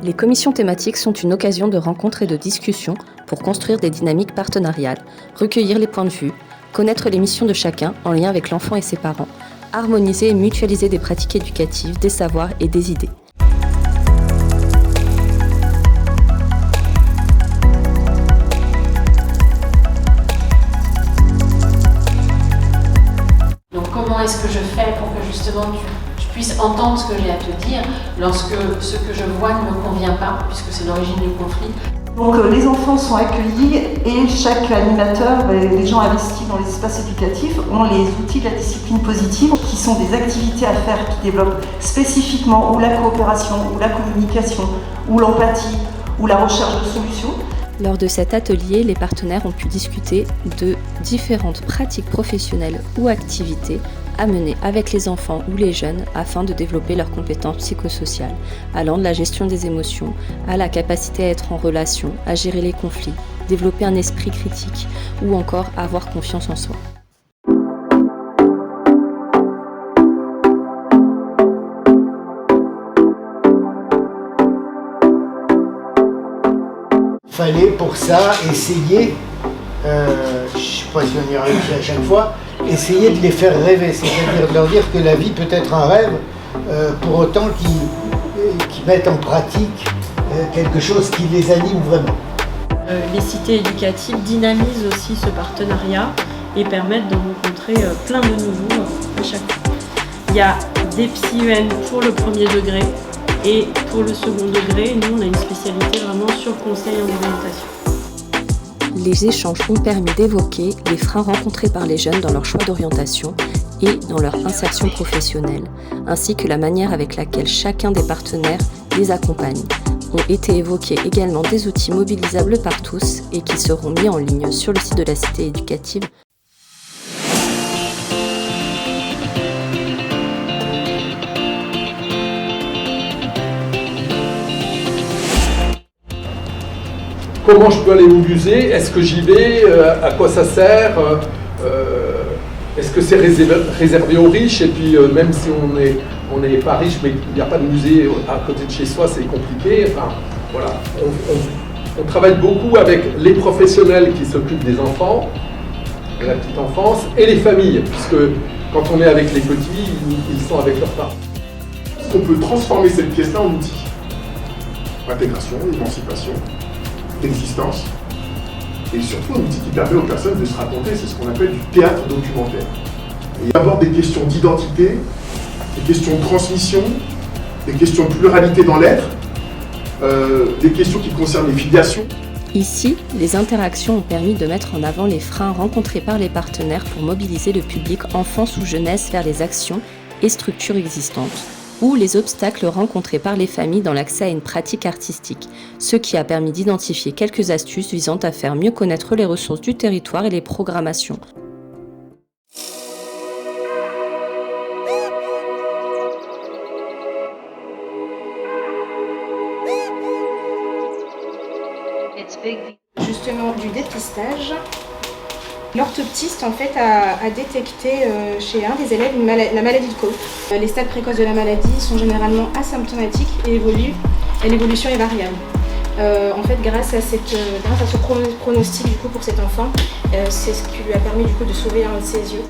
Les commissions thématiques sont une occasion de rencontres et de discussions pour construire des dynamiques partenariales, recueillir les points de vue, connaître les missions de chacun en lien avec l'enfant et ses parents, harmoniser et mutualiser des pratiques éducatives, des savoirs et des idées. Donc comment est-ce que je fais pour que justement tu puisses entendre ce que j'ai à te dire lorsque ce que je vois ne me convient pas, puisque c'est l'origine du conflit. Donc les enfants sont accueillis et chaque animateur, les gens investis dans les espaces éducatifs ont les outils de la discipline positive qui sont des activités à faire qui développent spécifiquement ou la coopération, ou la communication, ou l'empathie, ou la recherche de solutions. Lors de cet atelier, les partenaires ont pu discuter de différentes pratiques professionnelles ou activités à mener avec les enfants ou les jeunes afin de développer leurs compétences psychosociales, allant de la gestion des émotions à la capacité à être en relation, à gérer les conflits, développer un esprit critique ou encore avoir confiance en soi. Fallait pour ça essayer, je ne sais pas si on y réussit à chaque fois, essayer de les faire rêver, c'est-à-dire de leur dire que la vie peut être un rêve, pour autant qu'ils mettent en pratique quelque chose qui les anime vraiment. Les cités éducatives dynamisent aussi ce partenariat et permettent de rencontrer plein de nouveaux à chaque fois. Il y a des psy-UN pour le premier degré et pour le second degré, nous on a une spécialité vraiment sur le conseil en orientation. Les échanges ont permis d'évoquer les freins rencontrés par les jeunes dans leur choix d'orientation et dans leur insertion professionnelle, ainsi que la manière avec laquelle chacun des partenaires les accompagne. Ont été évoqués également des outils mobilisables par tous et qui seront mis en ligne sur le site de la cité éducative. Comment je peux aller au musée? Est-ce que j'y vais? À quoi ça sert? Est-ce que c'est réservé aux riches? Et puis même si on n'est pas riche, mais il n'y a pas de musée à côté de chez soi, c'est compliqué. Enfin, voilà. On travaille beaucoup avec les professionnels qui s'occupent des enfants, de la petite enfance, et les familles, puisque quand on est avec les petits, ils sont avec leurs parents. On peut transformer cette pièce-là en outil. Intégration, émancipation, existence, et surtout un outil qui permet aux personnes de se raconter, c'est ce qu'on appelle du théâtre documentaire. Et d'abord des questions d'identité, des questions de transmission, des questions de pluralité dans l'être, des questions qui concernent les filiations. Ici, les interactions ont permis de mettre en avant les freins rencontrés par les partenaires pour mobiliser le public enfance ou jeunesse vers les actions et structures existantes, ou les obstacles rencontrés par les familles dans l'accès à une pratique artistique, ce qui a permis d'identifier quelques astuces visant à faire mieux connaître les ressources du territoire et les programmations. Justement du dépistage. L'orthoptiste en fait a détecté chez un des élèves la maladie de Koch. Les stades précoces de la maladie sont généralement asymptomatiques et l'évolution est variable. En fait, grâce à ce pronostic du coup, pour cet enfant, c'est ce qui lui a permis du coup, de sauver un de ses yeux.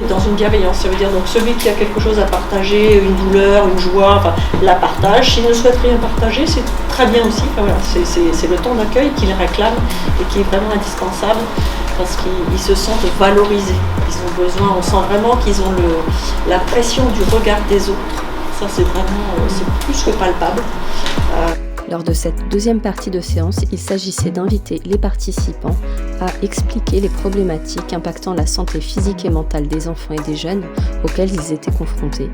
Dans une bienveillance, ça veut dire donc celui qui a quelque chose à partager, une douleur, une joie, enfin, la partage. S'il ne souhaite rien partager, c'est très bien aussi. Enfin, voilà, c'est le temps d'accueil qu'il réclame et qui est vraiment indispensable parce qu'ils se sentent valorisés. Ils ont besoin, on sent vraiment qu'ils ont la pression du regard des autres. Ça c'est vraiment, c'est plus que palpable. Lors de cette deuxième partie de séance, il s'agissait d'inviter les participants à expliquer les problématiques impactant la santé physique et mentale des enfants et des jeunes auxquels ils étaient confrontés.